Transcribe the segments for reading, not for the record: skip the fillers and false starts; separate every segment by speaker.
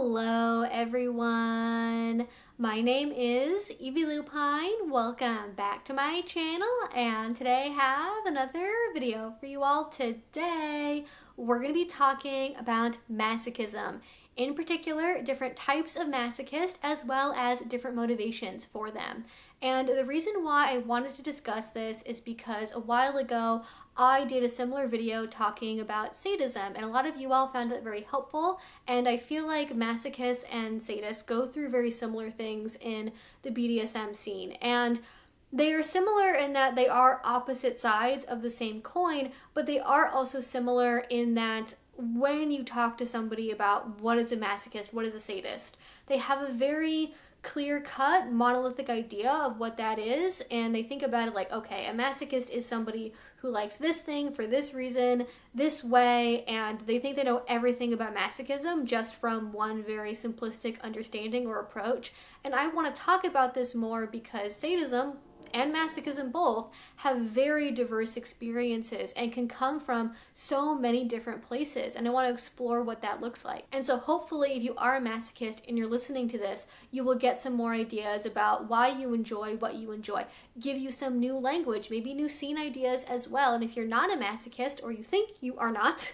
Speaker 1: Hello everyone, my name is Evie Lupine. Welcome back to my channel, and today I have another video for you all. Today we're going to be talking about masochism, in particular different types of masochist as well as different motivations for them. And the reason why I wanted to discuss this is because a while ago I did a similar video talking about sadism, and a lot of you all found it very helpful, and I feel like masochists and sadists go through very similar things in the BDSM scene. And they are similar in that they are opposite sides of the same coin, but they are also similar in that when you talk to somebody about what is a masochist, what is a sadist, they have a very clear-cut, monolithic idea of what that is, and they think about it like, okay, a masochist is somebody who likes this thing for this reason, this way, and they think they know everything about masochism just from one very simplistic understanding or approach. And I want to talk about this more because sadism and masochism both have very diverse experiences and can come from so many different places, and I want to explore what that looks like. And so hopefully if you are a masochist and you're listening to this, you will get some more ideas about why you enjoy what you enjoy, give you some new language, maybe new scene ideas as well. And if you're not a masochist, or you think you are not,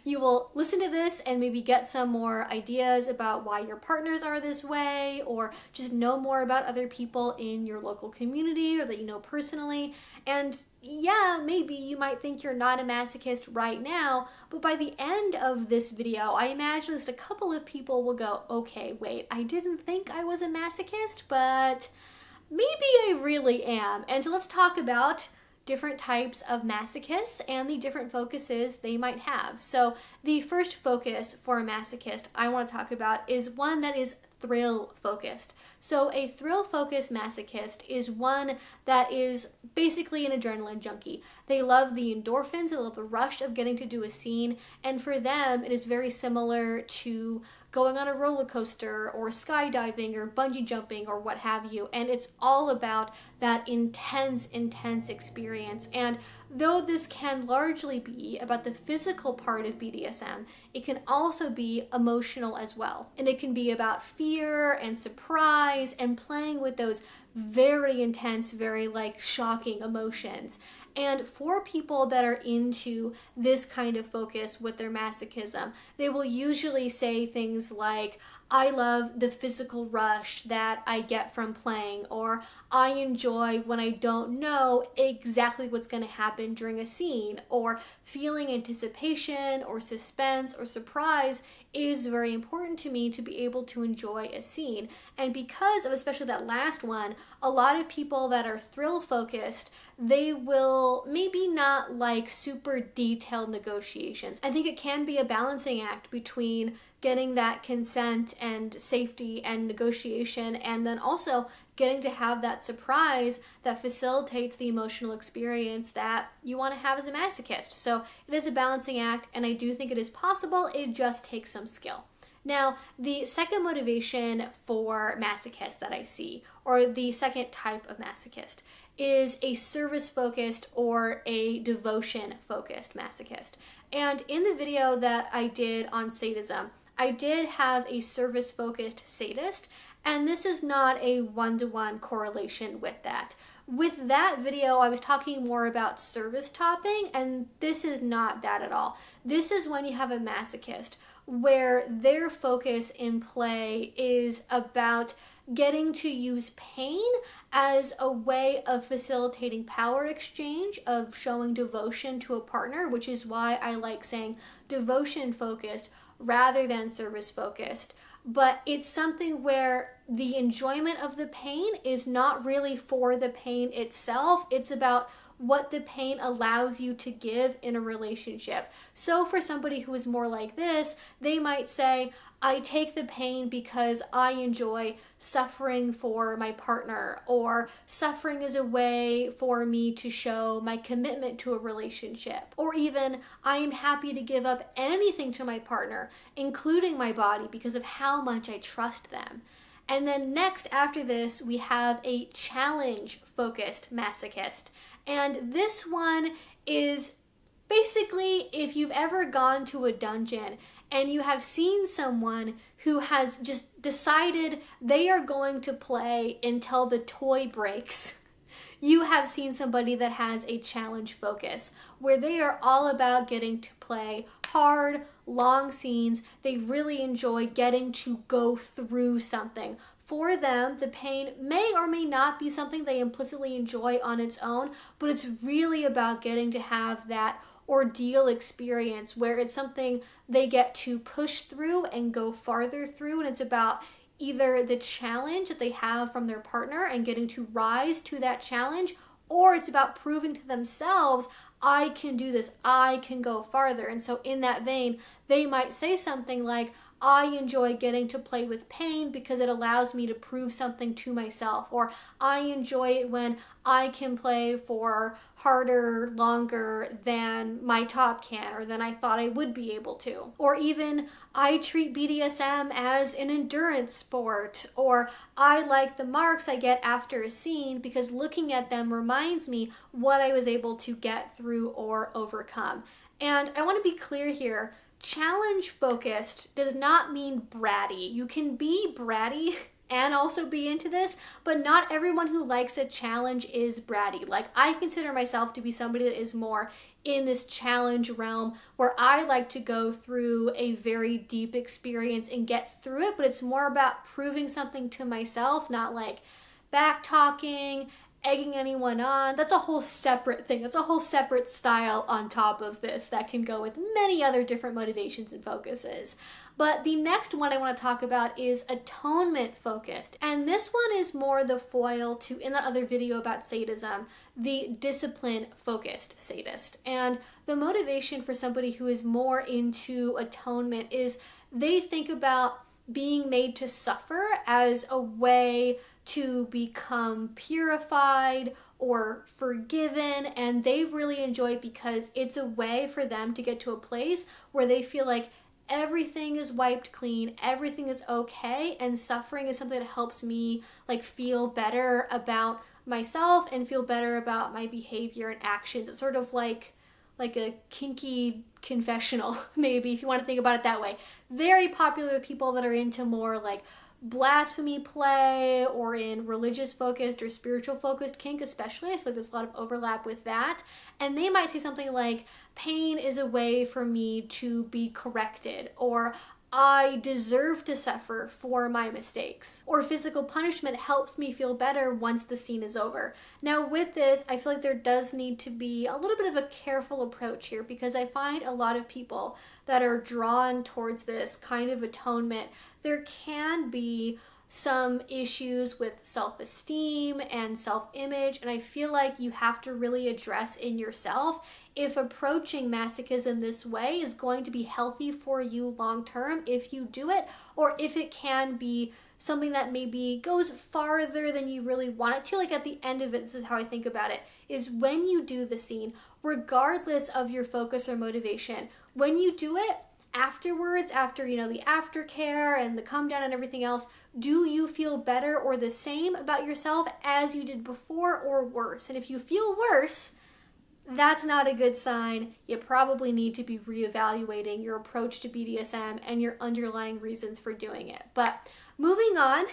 Speaker 1: you will listen to this and maybe get some more ideas about why your partners are this way, or just know more about other people in your local community or that you know personally. And yeah, maybe you might think you're not a masochist right now, but by the end of this video, I imagine just a couple of people will go, okay, wait, I didn't think I was a masochist, but maybe I really am. And so let's talk about different types of masochists and the different focuses they might have. So the first focus for a masochist I want to talk about is one that is thrill-focused. So a thrill-focused masochist is one that is basically an adrenaline junkie. They love the endorphins, they love the rush of getting to do a scene, and for them it is very similar to going on a roller coaster or skydiving or bungee jumping or what have you, and it's all about that intense experience. And though this can largely be about the physical part of BDSM, it can also be emotional as well, and it can be about fear and surprise and playing with those very intense, very shocking emotions. And for people that are into this kind of focus with their masochism, they will usually say things like, I love the physical rush that I get from playing, or I enjoy when I don't know exactly what's going to happen during a scene, or feeling anticipation or suspense or surprise is very important to me to be able to enjoy a scene. And because of especially that last one, a lot of people that are thrill focused, they will maybe not like super detailed negotiations. I think it can be a balancing act between getting that consent and safety and negotiation, and then also getting to have that surprise that facilitates the emotional experience that you want to have as a masochist. So it is a balancing act, and I do think it is possible. It just takes some skill. Now, the second motivation for masochists that I see, or the second type of masochist, is a service-focused or a devotion-focused masochist. And in the video that I did on sadism, I did have a service-focused sadist, and this is not a one-to-one correlation with that. With that video, I was talking more about service topping, and this is not that at all. This is when you have a masochist where their focus in play is about getting to use pain as a way of facilitating power exchange, of showing devotion to a partner, which is why I like saying devotion-focused rather than service-focused. But it's something where the enjoyment of the pain is not really for the pain itself. It's about what the pain allows you to give in a relationship. So for somebody who is more like this, they might say, I take the pain because I enjoy suffering for my partner, or suffering is a way for me to show my commitment to a relationship, or even I am happy to give up anything to my partner, including my body, because of how much I trust them. And then next after this, we have a challenge-focused masochist. And this one is basically if you've ever gone to a dungeon and you have seen someone who has just decided they are going to play until the toy breaks. You have seen somebody that has a challenge focus, where they are all about getting to play hard, long scenes. They really enjoy getting to go through something. For them, the pain may or may not be something they implicitly enjoy on its own, but it's really about getting to have that ordeal experience where it's something they get to push through and go farther through, and it's about either the challenge that they have from their partner and getting to rise to that challenge, or it's about proving to themselves, I can do this, I can go farther. And so in that vein, they might say something like, I enjoy getting to play with pain because it allows me to prove something to myself, or I enjoy it when I can play for harder, longer than my top can, or than I thought I would be able to. Or even, I treat BDSM as an endurance sport, or I like the marks I get after a scene because looking at them reminds me what I was able to get through or overcome. And I want to be clear here, challenge focused does not mean bratty. You can be bratty and also be into this, but not everyone who likes a challenge is bratty. Like, I consider myself to be somebody that is more in this challenge realm, where I like to go through a very deep experience and get through it, but it's more about proving something to myself, not like back talking, egging anyone on. That's a whole separate thing. That's a whole separate style on top of this that can go with many other different motivations and focuses. But the next one I want to talk about is atonement focused. And this one is more the foil to, in that other video about sadism, the discipline focused sadist. And the motivation for somebody who is more into atonement is they think about being made to suffer as a way to become purified or forgiven, and they really enjoy it because it's a way for them to get to a place where they feel like everything is wiped clean, everything is okay, and suffering is something that helps me like feel better about myself and feel better about my behavior and actions. It's sort of like a kinky confessional, maybe, if you want to think about it that way. Very popular with people that are into more like blasphemy play or in religious focused or spiritual focused kink especially. I feel like there's a lot of overlap with that. And they might say something like, pain is a way for me to be corrected, or I deserve to suffer for my mistakes, or physical punishment helps me feel better once the scene is over. Now with this, I feel like there does need to be a little bit of a careful approach here, because I find a lot of people that are drawn towards this kind of atonement, there can be some issues with self-esteem and self-image, and I feel like you have to really address in yourself if approaching masochism this way is going to be healthy for you long-term, if you do it, or if it can be something that maybe goes farther than you really want it to. Like at the end of it, this is how I think about it, is when you do the scene, regardless of your focus or motivation, when you do it, afterwards, after, you know, the aftercare and the come down and everything else, do you feel better or the same about yourself as you did before, or worse? And if you feel worse, that's not a good sign. You probably need to be reevaluating your approach to BDSM and your underlying reasons for doing it. But moving on,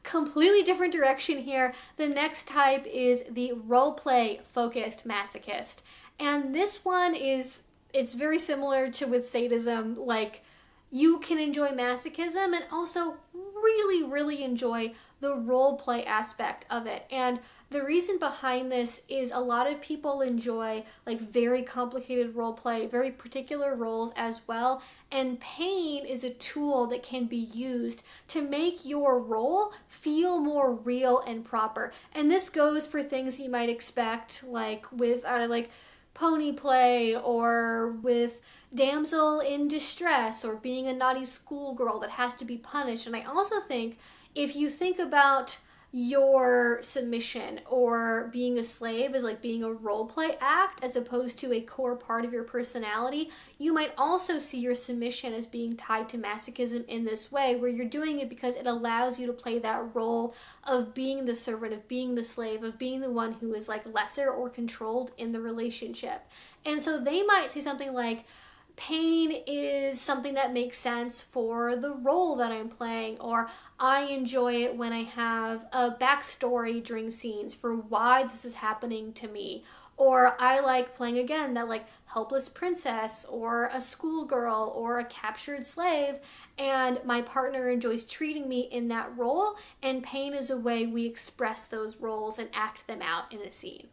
Speaker 1: completely different direction here. The next type is the roleplay-focused masochist. And this one is, it's very similar to with sadism. Like, you can enjoy masochism and also really, really enjoy the role play aspect of it. And the reason behind this is a lot of people enjoy like very complicated role play, very particular roles as well. And pain is a tool that can be used to make your role feel more real and proper. And this goes for things you might expect, like with like pony play, or with damsel in distress, or being a naughty schoolgirl that has to be punished. And I also think if you think about your submission or being a slave as like being a role play act as opposed to a core part of your personality, you might also see your submission as being tied to masochism in this way, where you're doing it because it allows you to play that role of being the servant, of being the slave, of being the one who is like lesser or controlled in the relationship. And so they might say something like, pain is something that makes sense for the role that I'm playing, or I enjoy it when I have a backstory during scenes for why this is happening to me. Or I like playing again that like helpless princess or a schoolgirl or a captured slave, and my partner enjoys treating me in that role, and pain is a way we express those roles and act them out in a scene.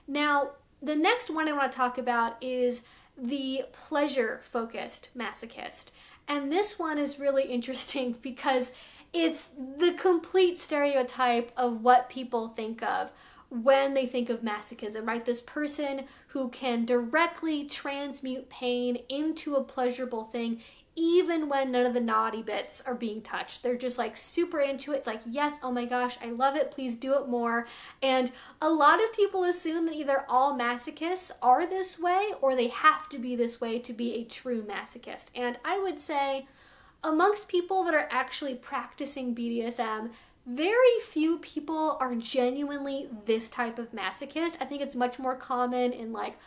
Speaker 1: Now, the next one I want to talk about is the pleasure-focused masochist. And this one is really interesting because it's the complete stereotype of what people think of when they think of masochism, right? This person who can directly transmute pain into a pleasurable thing, even when none of the naughty bits are being touched. They're just like super into it. It's like, yes, oh my gosh, I love it, please do it more. And a lot of people assume that either all masochists are this way or they have to be this way to be a true masochist. And I would say amongst people that are actually practicing BDSM, very few people are genuinely this type of masochist. I think it's much more common in like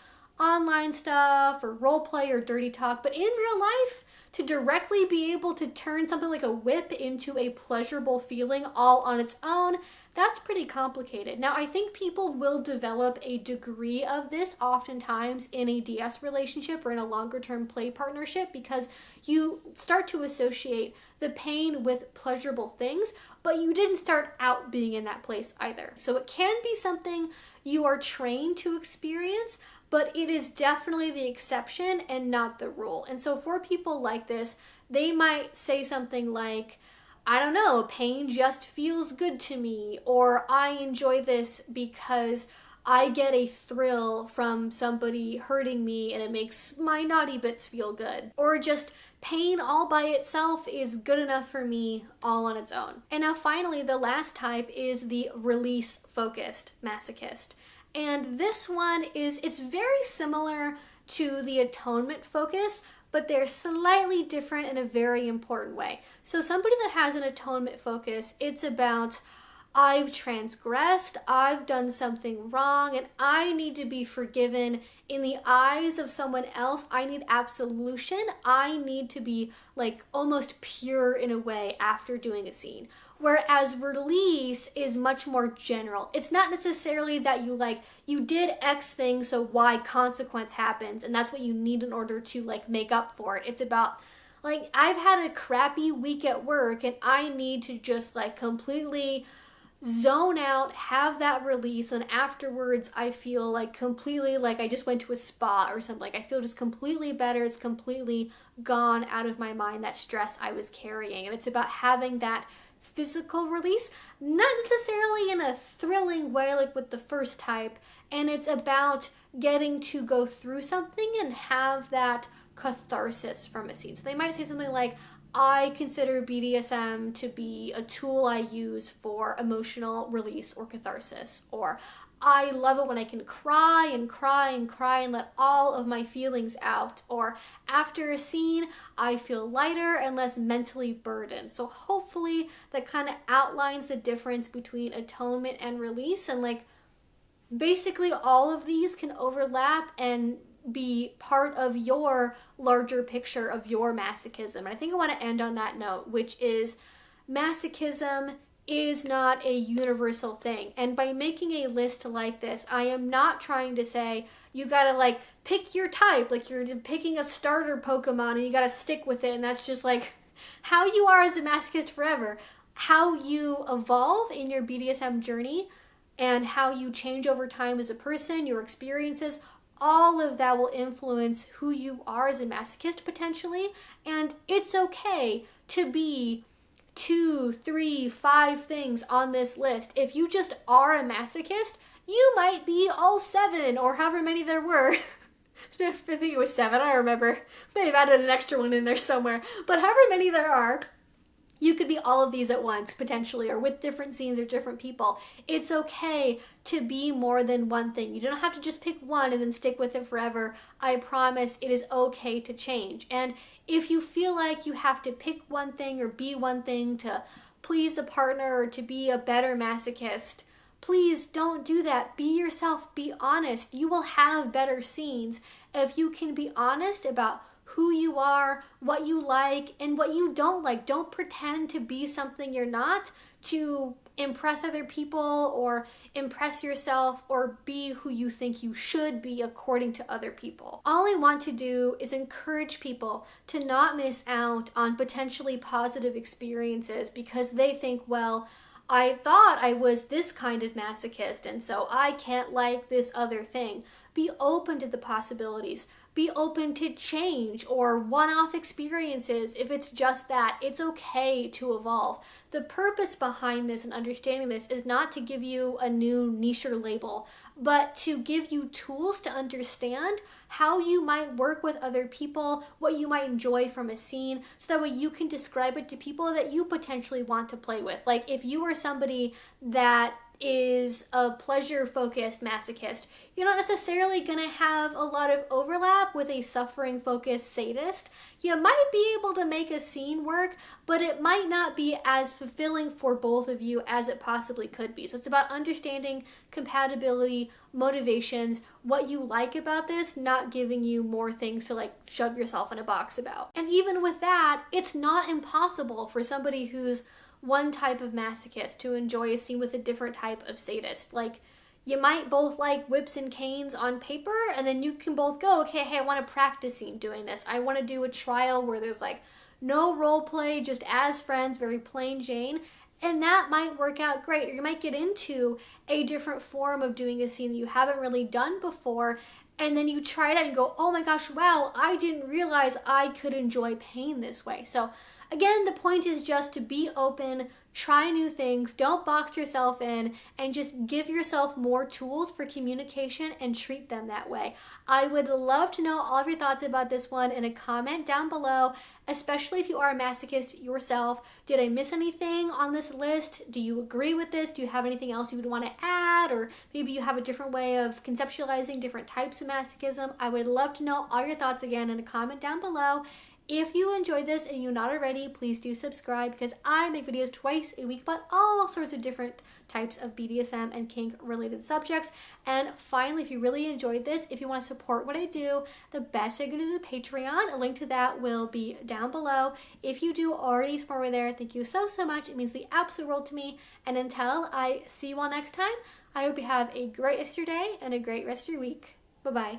Speaker 1: online stuff or role play or dirty talk, but in real life, to directly be able to turn something like a whip into a pleasurable feeling all on its own, that's pretty complicated. Now, I think people will develop a degree of this oftentimes in a DS relationship or in a longer term play partnership, because you start to associate the pain with pleasurable things, but you didn't start out being in that place either. So it can be something you are trained to experience, but it is definitely the exception and not the rule. And so for people like this, they might say something like, I don't know, pain just feels good to me, or I enjoy this because I get a thrill from somebody hurting me and it makes my naughty bits feel good, or just pain all by itself is good enough for me all on its own. And now finally, the last type is the release-focused masochist. And this one it's very similar to the atonement focus, but they're slightly different in a very important way. So somebody that has an atonement focus, it's about, I've transgressed, I've done something wrong, and I need to be forgiven in the eyes of someone else. I need absolution. I need to be like almost pure in a way after doing a scene. Whereas release is much more general. It's not necessarily that you did X thing, so Y consequence happens, and that's what you need in order to like make up for it. It's about like, I've had a crappy week at work and I need to just like completely zone out, have that release, and afterwards I feel like completely like I just went to a spa or something. Like I feel just completely better. It's completely gone out of my mind, that stress I was carrying. And it's about having that physical release, not necessarily in a thrilling way like with the first type, and it's about getting to go through something and have that catharsis from a scene. So they might say something like, I consider BDSM to be a tool I use for emotional release or catharsis, or I love it when I can cry and cry and cry and let all of my feelings out, or after a scene, I feel lighter and less mentally burdened. So hopefully that kind of outlines the difference between atonement and release, and like basically all of these can overlap and be part of your larger picture of your masochism. And I think I want to end on that note, which is masochism is not a universal thing. And by making a list like this, I am not trying to say you gotta like pick your type, like you're picking a starter Pokemon and you gotta stick with it, and that's just like how you are as a masochist forever. How you evolve in your BDSM journey and how you change over time as a person, your experiences, all of that will influence who you are as a masochist potentially. And it's okay to be 2, 3, 5 things on this list. If you just are a masochist, you might be all 7 or however many there were. I think it was 7, I don't remember. May have added an extra one in there somewhere. But however many there are, you could be all of these at once, potentially, or with different scenes or different people. It's okay to be more than one thing. You don't have to just pick one and then stick with it forever. I promise it is okay to change. And if you feel like you have to pick one thing or be one thing to please a partner or to be a better masochist, please don't do that. Be yourself. Be honest. You will have better scenes if you can be honest about who you are, what you like, and what you don't like. Don't pretend to be something you're not to impress other people or impress yourself or be who you think you should be according to other people. All I want to do is encourage people to not miss out on potentially positive experiences because they think, well, I thought I was this kind of masochist, and so I can't like this other thing. Be open to the possibilities. Be open to change or one-off experiences. If it's just that, it's okay to evolve. The purpose behind this and understanding this is not to give you a new niche or label, but to give you tools to understand how you might work with other people, what you might enjoy from a scene, so that way you can describe it to people that you potentially want to play with. Like if you are somebody that is a pleasure-focused masochist, you're not necessarily going to have a lot of overlap with a suffering-focused sadist. You might be able to make a scene work, but it might not be as fulfilling for both of you as it possibly could be. So it's about understanding compatibility, motivations, what you like about this, not giving you more things to like shove yourself in a box about. And even with that, it's not impossible for somebody who's one type of masochist to enjoy a scene with a different type of sadist. Like you might both like whips and canes on paper, and then you can both go, okay, hey, I want to practice scene doing this. I want to do a trial where there's like no role play, just as friends, very plain Jane. And that might work out great. Or you might get into a different form of doing a scene that you haven't really done before, and then you try it out and go, oh my gosh, wow, I didn't realize I could enjoy pain this way. So again, the point is just to be open, try new things, don't box yourself in, and just give yourself more tools for communication and treat them that way. I would love to know all of your thoughts about this one in a comment down below, especially if you are a masochist yourself. Did I miss anything on this list? Do you agree with this? Do you have anything else you would want to add? Or maybe you have a different way of conceptualizing different types of masochism. I would love to know all your thoughts again in a comment down below. If you enjoyed this and you're not already, please do subscribe because I make videos twice a week about all sorts of different types of BDSM and kink related subjects. And finally, if you really enjoyed this, if you want to support what I do, the best way you can do is Patreon. A link to that will be down below. If you do already support me there, thank you so much. It means the absolute world to me. And until I see you all next time, I hope you have a great rest of your day and a great rest of your week. Bye-bye.